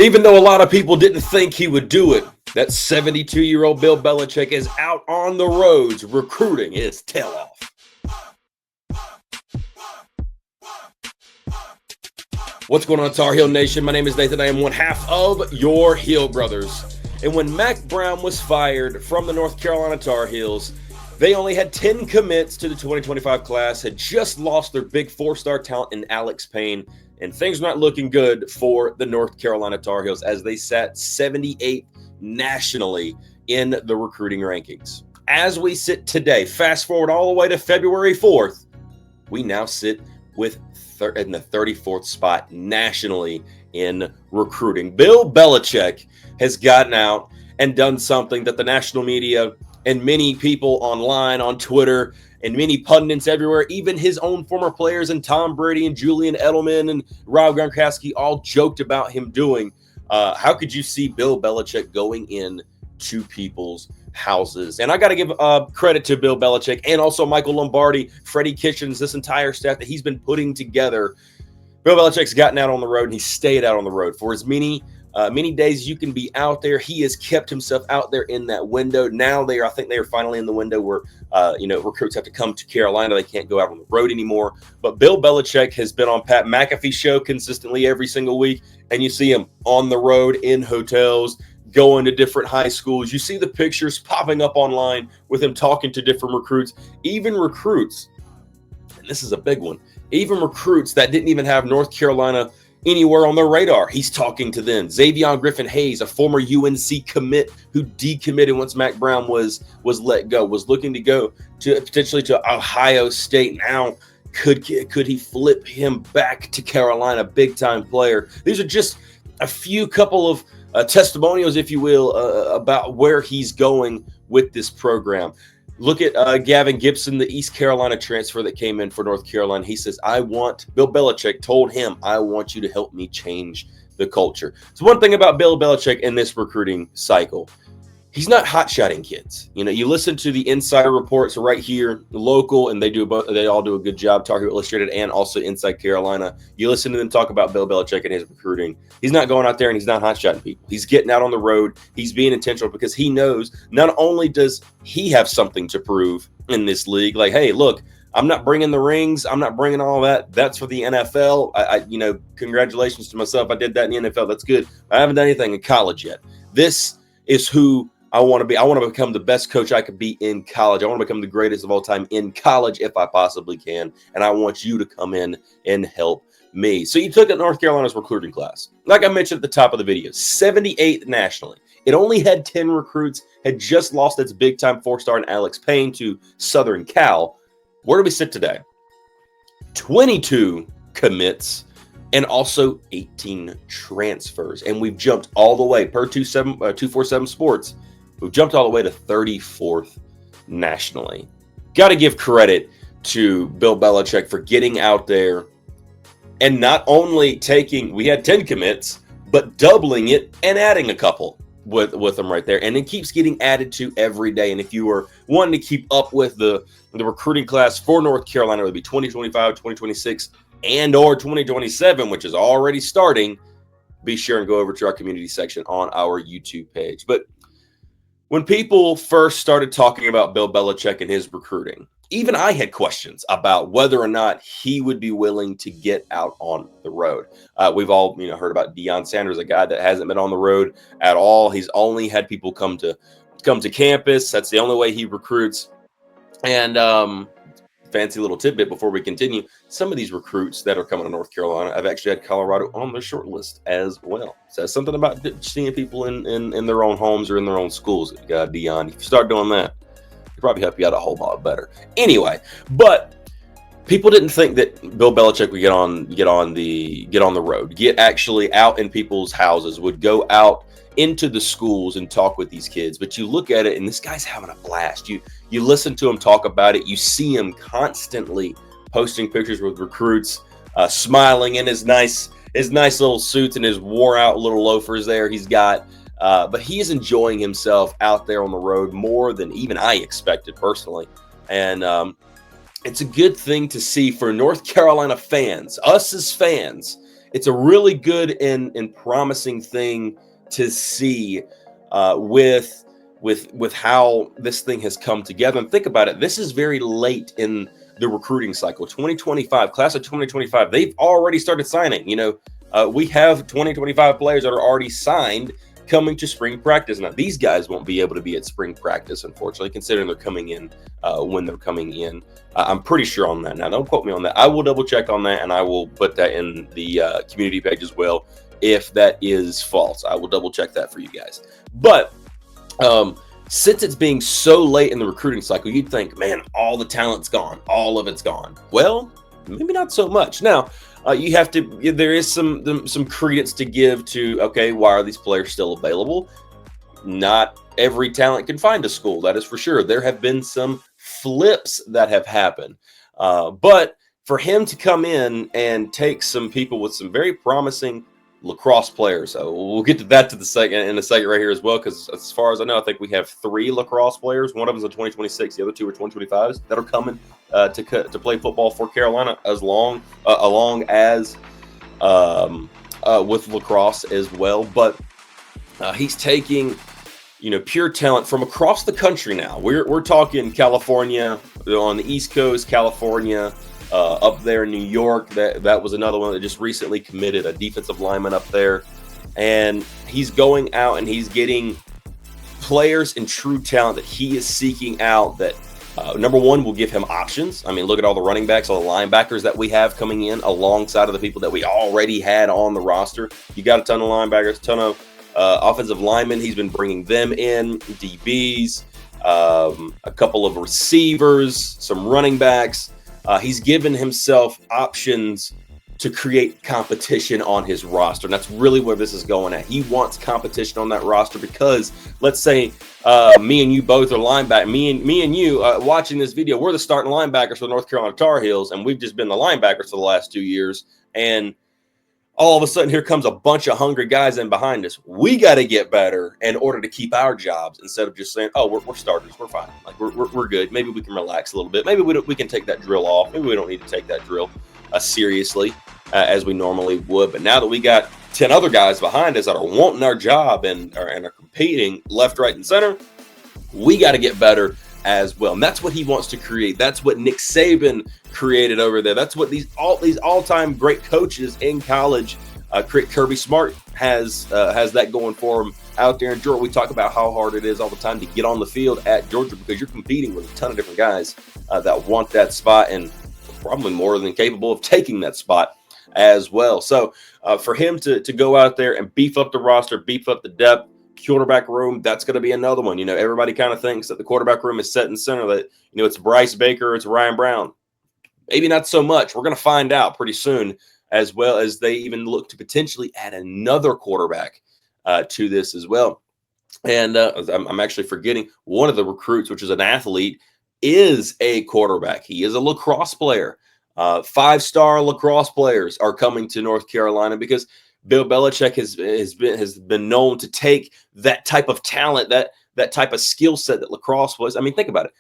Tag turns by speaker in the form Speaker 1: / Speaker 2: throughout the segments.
Speaker 1: Even though a lot of people didn't think he would do it, that 72-year-old Bill Belichick is out on the roads recruiting his tail off. What's going on, Tar Heel Nation? My name is Nathan. I am one half of your Heel Brothers. And when Mack Brown was fired from the North Carolina Tar Heels, they only had 10 commits to the 2025 class, had just lost their big four-star talent in Alex Payne, and things not looking good for the North Carolina Tar Heels as they sat 78th nationally in the recruiting rankings. As we sit today, fast forward all the way to February 4th, we now sit with in the 34th spot nationally in recruiting. Bill Belichick has gotten out and done something that the national media and many people online, on Twitter, and many pundits everywhere, even his own former players and Tom Brady and Julian Edelman and Rob Gronkowski all joked about him doing. How could you see Bill Belichick going in to people's houses? And I got to give credit to Bill Belichick and also Michael Lombardi, Freddie Kitchens, this entire staff that he's been putting together. Bill Belichick's gotten out on the road, and he stayed out on the road for as many days you can be out there. He has kept himself out there in that window. Now I think they are finally in the window where recruits have to come to Carolina. They can't go out on the road anymore. But Bill Belichick has been on Pat McAfee's show consistently every single week, and you see him on the road in hotels, going to different high schools. You see the pictures popping up online with him talking to different recruits, even recruits, and this is a big one, even recruits that didn't even have North Carolina anywhere on their radar. He's talking to them. Xavier Griffin-Hayes, a former UNC commit who decommitted once Mack Brown was let go, was looking to go to potentially to Ohio State. Now, could he flip him back to Carolina? Big time player. These are just a few couple of testimonials, if you will, about where he's going with this program. Look at Gavin Gibson, the East Carolina transfer that came in for North Carolina. He says, Bill Belichick told him, I want you to help me change the culture. So one thing about Bill Belichick in this recruiting cycle, he's not hot-shotting kids. You listen to the insider reports right here, local, and they all do a good job, Tar Heel Illustrated and also Inside Carolina. You listen to them talk about Bill Belichick and his recruiting. He's not going out there and he's not hot-shotting people. He's getting out on the road. He's being intentional because he knows not only does he have something to prove in this league, like, hey, look, I'm not bringing the rings. I'm not bringing all that. That's for the NFL. Congratulations to myself. I did that in the NFL. That's good. I haven't done anything in college yet. This is who I want to be. I want to become the best coach I could be in college. I want to become the greatest of all time in college if I possibly can. And I want you to come in and help me. So you took at North Carolina's recruiting class. Like I mentioned at the top of the video, 78th nationally. It only had 10 recruits, had just lost its big-time four-star in Alex Payne to Southern Cal. Where do we sit today? 22 commits and also 18 transfers. And we've jumped all the way, per 247 Sports, we've jumped all the way to 34th nationally. Got to give credit to Bill Belichick for getting out there and not only we had 10 commits, but doubling it and adding a couple with them right there. And it keeps getting added to every day. And if you were wanting to keep up with the recruiting class for North Carolina, it would be 2025, 2026, and or 2027, which is already starting. Be sure and go over to our community section on our YouTube page. But when people first started talking about Bill Belichick and his recruiting, even I had questions about whether or not he would be willing to get out on the road. We've all heard about Deion Sanders, a guy that hasn't been on the road at all. He's only had people come to campus. That's the only way he recruits. And fancy little tidbit before we continue, some of these recruits that are coming to North Carolina, I've actually had Colorado on their short list as well. Says something about seeing people in their own homes or in their own schools. Deion, if you start doing that, it'll probably help you out a whole lot better. Anyway, but people didn't think that Bill Belichick would get on the road, get actually out in people's houses, would go out into the schools and talk with these kids. But you look at it, and this guy's having a blast. You listen to him talk about it. You see him constantly posting pictures with recruits, smiling in his nice little suits and his wore out little loafers there he's got. But he is enjoying himself out there on the road more than even I expected personally. And it's a good thing to see for North Carolina fans, us as fans, it's a really good and promising thing to see with how this thing has come together. And think about it, this is very late in the recruiting cycle. 2025 class of 2025, they've already started signing. We have 2025 players that are already signed coming to spring practice. Now, these guys won't be able to be at spring practice, unfortunately, considering they're coming in when they're coming in. I'm pretty sure on that. Now, don't quote me on that. I will double check on that, and I will put that in the community page as well. If that is false, I will double check that for you guys. But since it's being so late in the recruiting cycle, you'd think, man, all the talent's gone. All of it's gone. Well, maybe not so much. Now, there is some credence to give to, okay, why are these players still available? Not every talent can find a school, that is for sure. There have been some flips that have happened. But for him to come in and take some people with some very promising lacrosse players, we'll get to that in a second right here as well, because as far as I know, I think we have 3 lacrosse players. One of them is a 2026, the other 2 are 2025s that are coming to play football for Carolina, along as with lacrosse as well. But he's taking pure talent from across the country. Now we're talking California, on the East Coast, California, up there in New York. That was another one that just recently committed, a defensive lineman up there. And he's going out and he's getting players and true talent that he is seeking out, that number one, will give him options. I mean, look at all the running backs, all the linebackers that we have coming in alongside of the people that we already had on the roster. You got a ton of linebackers, a ton of offensive linemen. He's been bringing them in, DBs, a couple of receivers, some running backs. He's given himself options to create competition on his roster. And that's really where this is going at. He wants competition on that roster because, let's say me and you both are linebackers. Me and you watching this video, we're the starting linebackers for the North Carolina Tar Heels, and we've just been the linebackers for the last 2 years. And all of a sudden, here comes a bunch of hungry guys in behind us. We got to get better in order to keep our jobs, instead of just saying, "Oh, we're starters, we're fine, like we're good. Maybe we can relax a little bit. Maybe we can take that drill off. Maybe we don't need to take that drill seriously as we normally would." But now that we got 10 other guys behind us that are wanting our job and are competing left, right, and center, we got to get better as well. And that's what he wants to create. That's what Nick Saban created over there. That's what these all-time great coaches in college, Kirby Smart has that going for him out there in Georgia. We talk about how hard it is all the time to get on the field at Georgia, because you're competing with a ton of different guys that want that spot and probably more than capable of taking that spot as well. So for him to go out there and beef up the roster, beef up the depth, quarterback room, that's going to be another one. Everybody kind of thinks that the quarterback room is set in center, that it's Bryce Baker, it's Ryan Brown. Maybe not so much. We're going to find out pretty soon, as well as they even look to potentially add another quarterback to this as well. And I'm actually forgetting one of the recruits, which is an athlete, is a quarterback. He is a lacrosse player. 5-star lacrosse players are coming to North Carolina because Bill Belichick has been known to take that type of talent, that type of skill set that lacrosse was. I mean, think about it.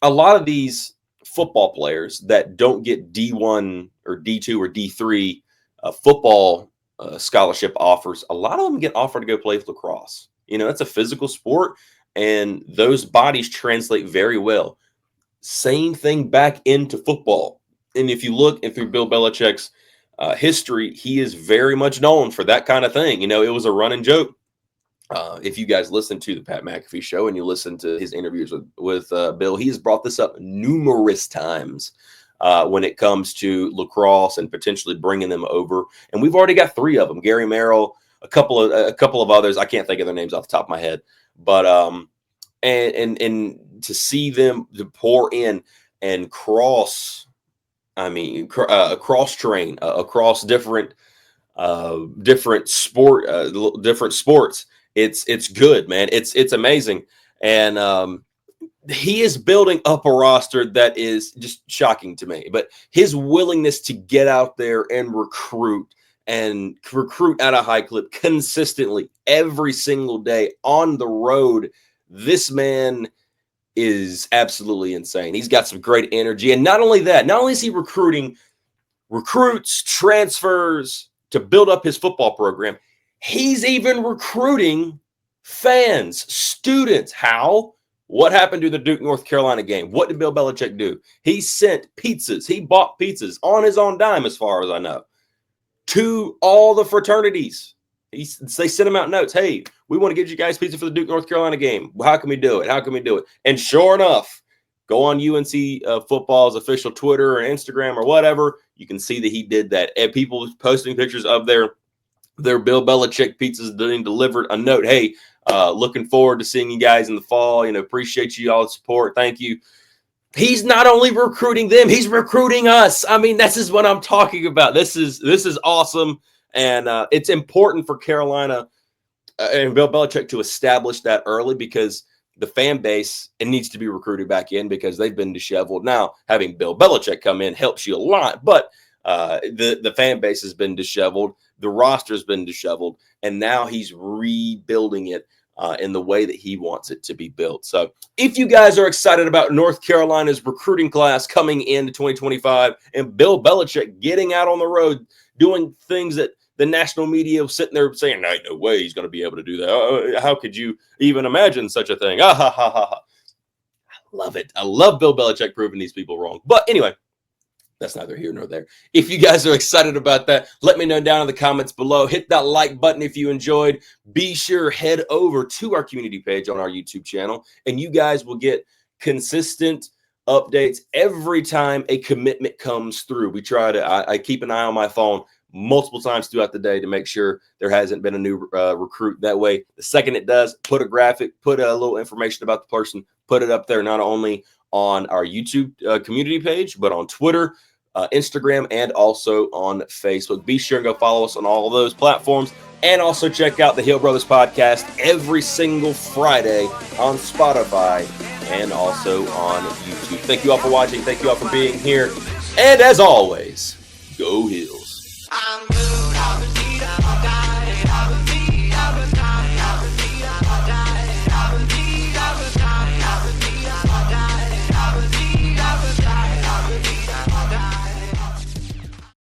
Speaker 1: A lot of these football players that don't get D1 or D2 or D3 football scholarship offers, a lot of them get offered to go play lacrosse. It's a physical sport, and those bodies translate very well. Same thing back into football. And if you look through Bill Belichick's history, he is very much known for that kind of thing. It was a running joke. If you guys listen to the Pat McAfee show and you listen to his interviews with Bill, he has brought this up numerous times when it comes to lacrosse and potentially bringing them over. And we've already got 3 of them: Gary Merrill, a couple of others. I can't think of their names off the top of my head, but and to see them to pour in and cross. I mean, cross train across different sports. It's good, man. It's amazing, and he is building up a roster that is just shocking to me. But his willingness to get out there and recruit at a high clip consistently every single day on the road, this man is absolutely insane. He's got some great energy. And not only that, not only is he recruiting recruits, transfers, to build up his football program. He's even recruiting fans, students. How? What happened to the Duke, North Carolina game? What did Bill Belichick do? He sent pizzas. He bought pizzas on his own dime, as far as I know, to all the fraternities. They sent him out notes. Hey, we want to get you guys pizza for the Duke, North Carolina game. How can we do it? How can we do it? And sure enough, go on UNC football's official Twitter or Instagram or whatever. You can see that he did that. And people posting pictures of their Bill Belichick pizzas being delivered. A note, hey, looking forward to seeing you guys in the fall. Appreciate you all the support. Thank you. He's not only recruiting them, he's recruiting us. I mean, this is what I'm talking about. This is awesome. And it's important for Carolina and Bill Belichick to establish that early, because the fan base, it needs to be recruited back in because they've been disheveled. Now, having Bill Belichick come in helps you a lot, but the fan base has been disheveled. The roster's been disheveled, and now he's rebuilding it in the way that he wants it to be built. So if you guys are excited about North Carolina's recruiting class coming into 2025 and Bill Belichick getting out on the road, doing things that the national media was sitting there saying, no way he's going to be able to do that. How could you even imagine such a thing? I love it. I love Bill Belichick proving these people wrong. But anyway, that's neither here nor there. If you guys are excited about that, let me know down in the comments below. Hit that like button if you enjoyed. Be sure head over to our community page on our YouTube channel, and you guys will get consistent updates every time a commitment comes through. We try to, I keep an eye on my phone multiple times throughout the day to make sure there hasn't been a new recruit. That way, the second it does, put a graphic, put a little information about the person, put it up there, not only on our YouTube community page, but on Twitter, Instagram, and also on Facebook. Be sure and go follow us on all of those platforms, and also check out the Hill Brothers podcast every single Friday on Spotify and also on YouTube. Thank you all for watching. Thank you all for being here. And as always, go Hill.